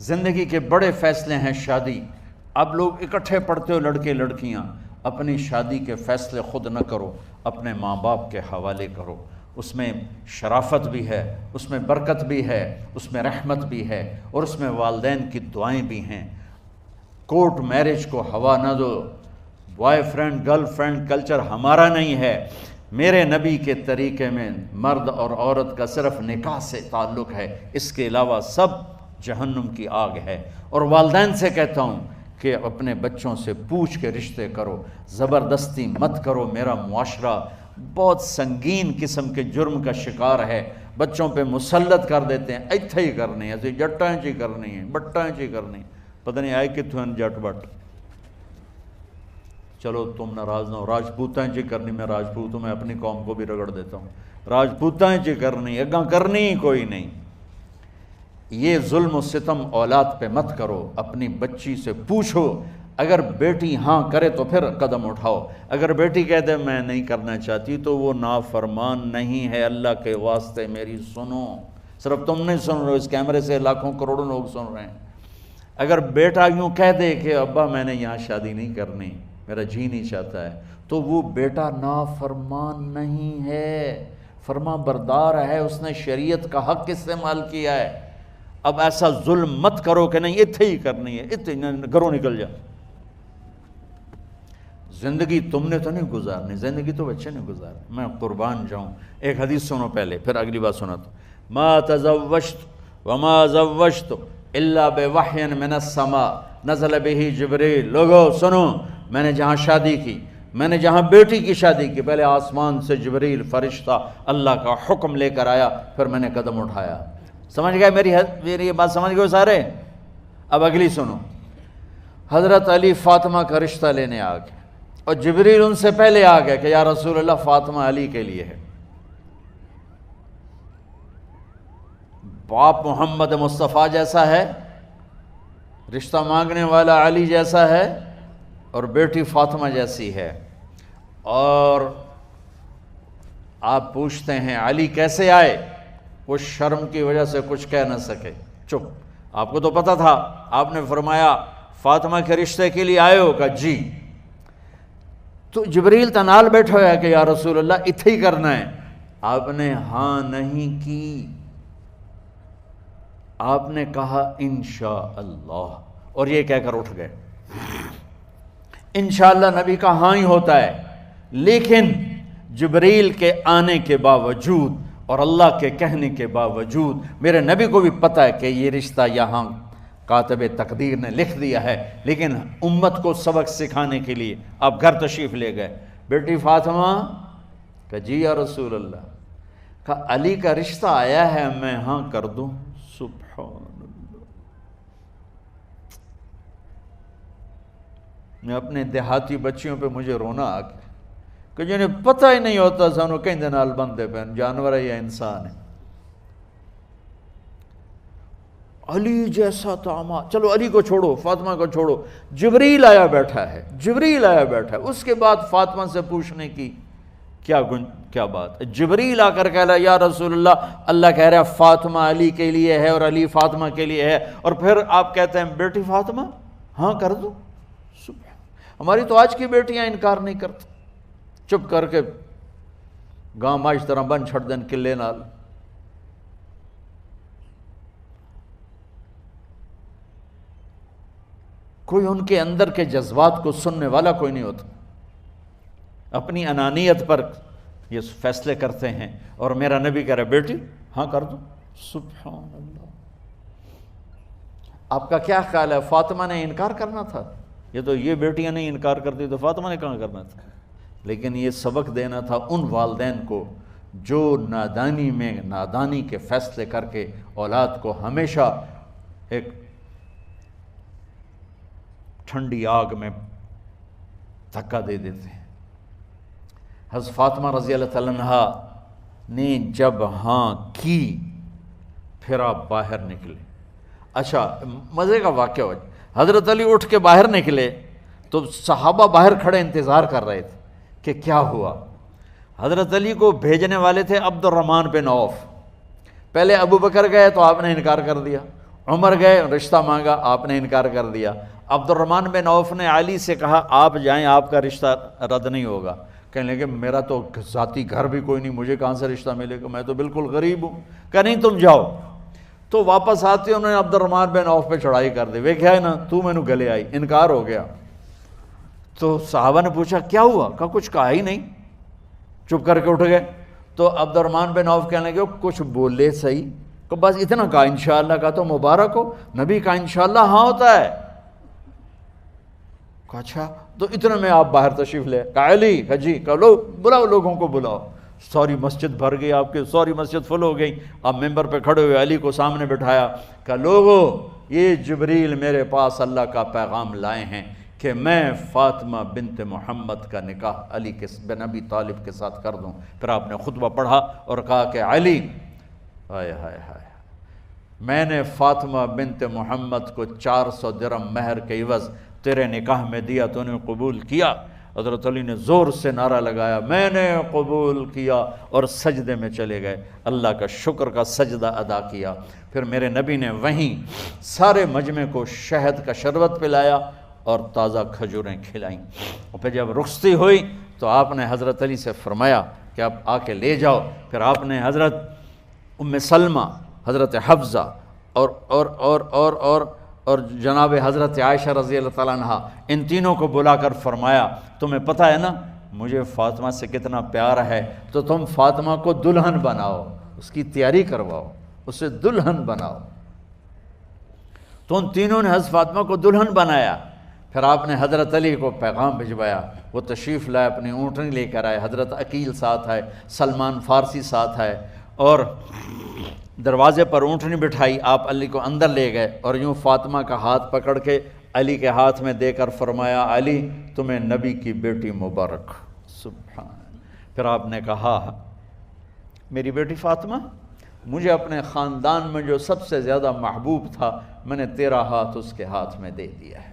زندگی کے بڑے فیصلے ہیں شادی. اب لوگ اکٹھے پڑھتے ہو لڑکے لڑکیاں، اپنی شادی کے فیصلے خود نہ کرو، اپنے ماں باپ کے حوالے کرو. اس میں شرافت بھی ہے، اس میں برکت بھی ہے، اس میں رحمت بھی ہے، اور اس میں والدین کی دعائیں بھی ہیں. کورٹ میرج کو ہوا نہ دو. Boyfriend girlfriend culture ہمارا نہیں ہے. میرے نبی کے طریقے میں مرد اور عورت کا صرف نکاح سے تعلق ہے، اس کے علاوہ سب جہنم کی آگ ہے. اور والدین سے کہتا ہوں کہ اپنے بچوں سے پوچھ کے رشتے کرو، زبردستی مت کرو. میرا معاشرہ بہت سنگین قسم کے جرم کا شکار ہے. بچوں پہ مسلط کر دیتے ہیں، ایتھے ہی کرنی ہے، ایسے جٹائیں چی کرنی ہے، بٹائیں چی کرنی ہے، پتہ نہیں آئے کتوں ہیں جٹ بٹ. چلو تم ناراض نہ ہو، راجپوتائیں چی کرنی، میں راجپوت ہوں، میں اپنی قوم کو بھی رگڑ دیتا ہوں. راجپوتائیں چی کرنی، اگاں کرنی ہی کوئی نہیں. یہ ظلم و ستم اولاد پہ مت کرو. اپنی بچی سے پوچھو، اگر بیٹی ہاں کرے تو پھر قدم اٹھاؤ. اگر بیٹی کہہ دے میں نہیں کرنا چاہتی تو وہ نافرمان نہیں ہے. اللہ کے واسطے میری سنو، صرف تم نہیں سن رہے ہو، اس کیمرے سے لاکھوں کروڑوں لوگ سن رہے ہیں. اگر بیٹا یوں کہہ دے کہ ابا میں نے یہاں شادی نہیں کرنی، میرا جی نہیں چاہتا ہے، تو وہ بیٹا نافرمان نہیں ہے، فرما بردار ہے. اس نے شریعت کا حق استعمال کیا ہے. اب ایسا ظلم مت کرو کہ نہیں اتھے ہی کرنی ہے، اتھے گھروں نکل جا. زندگی تم نے تو نہیں گزارنی، زندگی تو بچے نے گزارنی. میں قربان جاؤں، ایک حدیث سنو پہلے، پھر اگلی بات سناتا ہوں. ما تزوجت وما زوجت الا بوحی من السماء نزل به جبریل. لوگو سنو، میں نے جہاں شادی کی، میں نے جہاں بیٹی کی شادی کی، پہلے آسمان سے جبریل فرشتہ اللہ کا حکم لے کر آیا، پھر میں نے قدم اٹھایا. سمجھ گئے میری یہ بات؟ سمجھ گئے سارے؟ اب اگلی سنو. حضرت علی فاطمہ کا رشتہ لینے آ گئے، اور جبریل ان سے پہلے آ گیا کہ یا رسول اللہ فاطمہ علی کے لیے ہے. باپ محمد مصطفیٰ جیسا ہے، رشتہ مانگنے والا علی جیسا ہے، اور بیٹی فاطمہ جیسی ہے. اور آپ پوچھتے ہیں علی کیسے آئے؟ وہ شرم کی وجہ سے کچھ کہہ نہ سکے، چپ. آپ کو تو پتہ تھا، آپ نے فرمایا فاطمہ کے رشتے کے لیے آئے ہو؟ کہا جی. تو جبریل تنال بیٹھا ہوا ہے کہ یا رسول اللہ اتھے ہی کرنا ہے. آپ نے ہاں نہیں کی، آپ نے کہا انشاءاللہ، اور یہ کہہ کر اٹھ گئے. انشاءاللہ نبی کا ہاں ہی ہوتا ہے، لیکن جبریل کے آنے کے باوجود اور اللہ کے کہنے کے باوجود میرے نبی کو بھی پتہ ہے کہ یہ رشتہ یہاں کاتب تقدیر نے لکھ دیا ہے، لیکن امت کو سبق سکھانے کے لیے آپ گھر تشریف لے گئے. بیٹی فاطمہ کہ جی یا رسول اللہ. کہا علی کا رشتہ آیا ہے، میں ہاں کر دوں؟ سبحان اللہ. میں اپنے دیہاتی بچیوں پہ مجھے رونا آ گیا کہ جنہیں پتہ ہی نہیں ہوتا سانو کہیں دے نال بندے پہ جانور ہے یا انسان ہے. علی جیسا داماد، چلو علی کو چھوڑو، فاطمہ کو چھوڑو، جبریل آیا بیٹھا ہے، جبریل آیا بیٹھا ہے. اس کے بعد فاطمہ سے پوچھنے کی کیا بات؟ جبریل آ کر کہہ رہا یا رسول اللہ، اللہ کہہ رہا ہے فاطمہ علی کے لیے ہے اور علی فاطمہ کے لیے ہے، اور پھر آپ کہتے ہیں بیٹی فاطمہ ہاں کر دو. ہماری تو آج کی بیٹیاں انکار نہیں کرتی، چپ کر کے گاں ماش طرح بن چھڑ دین کلے نال. کوئی ان کے اندر کے جذبات کو سننے والا کوئی نہیں ہوتا. اپنی انانیت پر یہ فیصلے کرتے ہیں، اور میرا نبی کہہ رہا بیٹی ہاں کر دو. سبحان اللہ. آپ کا کیا خیال ہے فاطمہ نے انکار کرنا تھا؟ یہ تو یہ بیٹیاں نہیں انکار کرتی تو فاطمہ نے کہاں کرنا تھا؟ لیکن یہ سبق دینا تھا ان والدین کو جو نادانی میں نادانی کے فیصلے کر کے اولاد کو ہمیشہ ایک ٹھنڈی آگ میں دھکا دے دیتے ہیں. حضرت فاطمہ رضی اللہ تعالیٰ عنہا نے جب ہاں کی، پھر آپ باہر نکلے. اچھا مزے کا واقعہ ہو، حضرت علی اٹھ کے باہر نکلے تو صحابہ باہر کھڑے انتظار کر رہے تھے کہ کیا ہوا. حضرت علی کو بھیجنے والے تھے عبد الرحمن بن عوف. پہلے ابو بکر گئے تو آپ نے انکار کر دیا، عمر گئے رشتہ مانگا، آپ نے انکار کر دیا۔ عبد الرحمن بن عوف نے علی سے کہا آپ جائیں، آپ کا رشتہ رد نہیں ہوگا۔ کہنے لگے میرا تو ذاتی گھر بھی کوئی نہیں، مجھے کہاں سے رشتہ ملے گا، میں تو بالکل غریب ہوں۔ کہا نہیں تم جاؤ۔ تو واپس آتے انہوں نے عبد الرحمن بن عوف پہ چڑھائی کر دی، وہ کیا ہے نا تو میں نے گلے آئی، انکار ہو گیا۔ تو صحابہ نے پوچھا کیا ہوا؟ کہا کچھ کہا ہی نہیں، چپ کر کے اٹھ گئے۔ تو عبد الرحمن بن عوف کہنے لگے کچھ بولے صحیح، کہ بس اتنا کہا انشاءاللہ، کہا تو مبارک ہو، نبی کا انشاءاللہ ہاں ہوتا ہے۔ کہا اچھا، تو اتنے میں آپ باہر تشریف لے۔ کہا علی، کہا جی، کہا لو بلاؤ، لوگوں کو بلاؤ۔ ساری مسجد بھر گئی، آپ کے ساری مسجد فل ہو گئی۔ آپ ممبر پہ کھڑے ہوئے علی کو سامنے بٹھایا، کہا لوگو یہ جبریل میرے پاس اللہ کا پیغام لائے ہیں کہ میں فاطمہ بنت محمد کا نکاح علی بن ابی طالب کے ساتھ کر دوں۔ پھر آپ نے خطبہ پڑھا اور کہا کہ علی، ہائے ہائے ہائے، میں نے فاطمہ بنت محمد کو 400 درہم مہر کے عوض تیرے نکاح میں دیا، تو نے قبول کیا؟ حضرت علی نے زور سے نعرہ لگایا میں نے قبول کیا، اور سجدے میں چلے گئے، اللہ کا شکر کا سجدہ ادا کیا۔ پھر میرے نبی نے وہیں سارے مجمع کو شہد کا شربت پلایا اور تازہ کھجوریں کھلائیں۔ اور پھر جب رخصتی ہوئی تو آپ نے حضرت علی سے فرمایا کہ آپ آ کے لے جاؤ۔ پھر آپ نے حضرت ام سلمہ، حضرت حفصہ اور جناب حضرت عائشہ رضی اللہ تعالیٰ عنہ، ان تینوں کو بلا کر فرمایا تمہیں پتہ ہے نا مجھے فاطمہ سے کتنا پیار ہے، تو تم فاطمہ کو دلہن بناؤ، اس کی تیاری کرواؤ، اسے دلہن بناؤ۔ تو ان تینوں نے حضرت فاطمہ کو دلہن بنایا۔ پھر آپ نے حضرت علی کو پیغام بھجوایا، وہ تشریف لائے، اپنی اونٹنی لے کر آئے، حضرت عقیل ساتھ ہے، سلمان فارسی ساتھ ہے، اور دروازے پر اونٹنی بٹھائی، آپ علی کو اندر لے گئے اور یوں فاطمہ کا ہاتھ پکڑ کے علی کے ہاتھ میں دے کر فرمایا علی تمہیں نبی کی بیٹی مبارک۔ سبحان۔ پھر آپ نے کہا میری بیٹی فاطمہ، مجھے اپنے خاندان میں جو سب سے زیادہ محبوب تھا میں نے تیرا ہاتھ اس کے ہاتھ میں دے دیا ہے۔